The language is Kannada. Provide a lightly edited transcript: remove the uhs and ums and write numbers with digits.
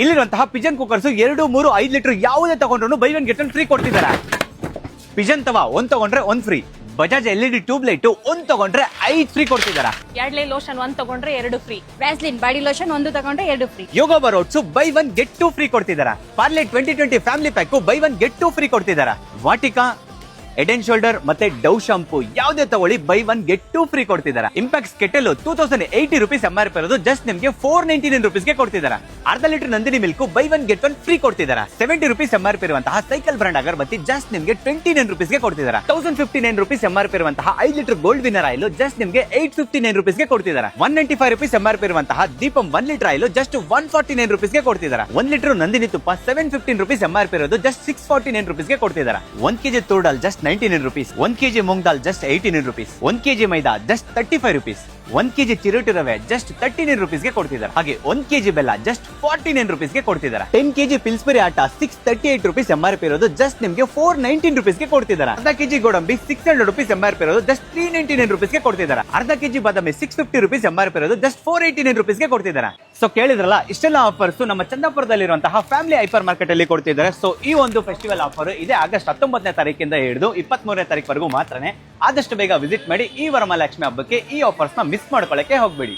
ಇಲ್ಲಿರುವಂತಹ ಪಿಜನ್ ಕುಕ್ಕರ್ಸ್ 2, 3, 5 ಲೀಟರ್ ಯಾವುದೇ ತಗೊಂಡ್ರು by one get one free ಕೊಡ್ತಿದ್ದಾರೆ. ಪಿಜನ್ ತವಾ ಒಂದ್ ತಗೊಂಡ್ರೆ ಒಂದ್ free. Bajaj LED tube light ಒಂದ್ ತಗೊಂಡ್ರೆ 5 ಫ್ರೀ ಕೊಡ್ತಿದ್ದಾರೆ. ಯಾರ್ಡ್ಲೆ ಲೋಷನ್ ಒಂದ್ ತಗೊಂಡ್ರೆ 2 ಫ್ರೀ. ವ್ಯಾಸ್ಲಿನ್ ಬಾಡಿ ಲೋಷನ್ ಒಂದು ತಗೊಂಡ್ರೆ 2 ಫ್ರೀ. ಯೋಗ ಬರೋಟ್ಸ್ ಬೈ ಒನ್ ಗೆಟ್ 2 ಫ್ರೀ ಕೊಡ್ತಿದ್ದಾರೆ. Parle 2020 family pack buy one get 2 free ಕೊಡ್ತಿದ್ದಾರೆ. ವಾಟಿಕಾ, ಹೆಡ್ ಅಂಡ್ ಶೋಲ್ಡರ್ ಮತ್ತೆ ಡವ್ ಶಾಂಪೂ ಯಾವುದೇ ತಗೊಳ್ಳಿ ಬೈ ಒನ್ ಗೆಟ್ 2 ಫ್ರೀ ಕೊಡ್ತಿದ್ದಾರೆ. ಇಂಪ್ಯಾಕ್ಸ್ ಕೆಟಲ್ 2080 ರೂಪೀಸ್ MRP ಇರೋದು ಜಸ್ಟ್ ನಿಮಗೆ 499 ರೂಪೀಸ್ಗೆ ಕೊಡ್ತಿದ್ದಾರೆ. ಅರ್ಧ litre Nandini milk by one get one free ಕೊಡ್ತಿದ್ದಾರೆ. 70 ರೂಪೀಸ್ MRP ಇರುವಂತಹ ಸೈಕಲ್ ಬ್ರಾಂಡ್ ಅಗರಬತ್ತಿ ಜಸ್ಟ್ ನಿಮಗೆ 29 ರೂಪೀಸ್ಗೆ ಕೊಡ್ತಿದ್ದಾರೆ. 1059 ರೂಪೀಸ್ MRP ಇರುವಂತಹ 5 litre gold winner oil just ನಿಮಗೆ 859 ರೂಪೀಸ್ಗೆ ಕೊಡ್ತಿದ್ದಾರೆ. 195 ರೂಪೀಸ್ MRP ಇರುವಂತಹ ದೀಪಂ 1 ಲೀಟರ್ ಆಯಿಲ್ ಜಸ್ಟ್ 149 ರೂಪೀಸ್ಗೆ ಕೊಡ್ತಿದ್ದಾರೆ. 1 ಲೀಟರ್ ನಂದಿನಿ ತುಪ್ಪ 715 ರೂಪೀಸ್ MRP ಇರೋದು ಜಸ್ಟ್ 649 ರೂಪೀಸ್ಗೆ ಕೊಡ್ತಿದ್ದಾರೆ. 1 ಕೆಜಿ ತೂರ್ ಜಸ್ಟ್ 99 ರೂಪೀಸ್. 1 ಕೆಜಿ ಮೂಂಗ್ ದಾಲ್ ಜಸ್ಟ್ 89 ರೂಪೀಸ್. 1 ಕೆಜಿ ಮೈದಾ ಜಸ್ಟ್ 35 ರೂಪೀಸ್. 1 ಕೆಜಿ ಚಿರೋಟಿ ರವೆ ಜಸ್ಟ್ 39 ರೂಪೀಸ್ಗೆ ಕೊಡ್ತಿದ್ದಾರೆ. ಹಾಗೆ 1 ಕೆಜಿ ಬೆಲ್ಲ ಜಸ್ಟ್ 49 ರೂಪೀಸ್ಗೆ ಕೊಡ್ತಿದ್ದಾರೆ. 10 ಕೆಜಿ ಪಿಲ್ಸ್ಬರಿ ಆಟ 638 ರೂಪೀಸ್ MRP ಇರೋದು ಜಸ್ಟ್ ನಿಮಗೆ 419 ರೂಪೀಸ್ಗೆ ಕೊಡ್ತಿದ್ದಾರೆ. ಅರ್ಧ ಕೆಜಿ ಗೋಡಂಬಿ 600 ರೂಪೀಸ್ MRP ಇರೋದು ಜಸ್ಟ್ 399 ರೂಪೀಸ್ಗೆ ಕೊಡ್ತಿದ್ದಾರೆ. ಅರ್ಧ ಕೆಜಿ ಬಾದಾಮಿ 650 ರೂಪೀಸ್ MRP ಇರೋದು ಜಸ್ಟ್ 489 ರೂಪೀಸ್ಗೆ ಕೊಡ್ತಿದ್ದಾರೆ. ಸೊ ಕೇಳಿದ್ರಲ್ಲ, ಇಷ್ಟೆಲ್ಲ ಆಫರ್ಸ್ ನಮ್ಮ ಚಂದಾಪುರದಲ್ಲಿರುವಂತಹ ಫ್ಯಾಮಿಲಿ ಹೈಪರ್ ಮಾರ್ಕೆಟ್ ಅಲ್ಲಿ ಕೊಡ್ತಿದ್ದಾರೆ. ಸೊ ಈ ಒಂದು ಫೆಸ್ಟಿವಲ್ ಆಫರ್ ಇದೆ ಆಗಸ್ಟ್ 19ನೇ ತಾರೀಕಿಂದ ಹಿಡಿದು 23ನೇ ತಾರೀಕುವರೆಗೂ ಮಾತ್ರನೇ. ಆದಷ್ಟು ಬೇಗ ವಿಸಿಟ್ ಮಾಡಿ. ಈ ವರಮಹಾಲಕ್ಷ್ಮಿ ಹಬ್ಬಕ್ಕೆ ಈ ಆಫರ್ಸ್ ನ ಮಿಸ್ ಮಾಡ್ಕೊಳ್ಳಕ್ಕೆ ಹೋಗ್ಬೇಡಿ.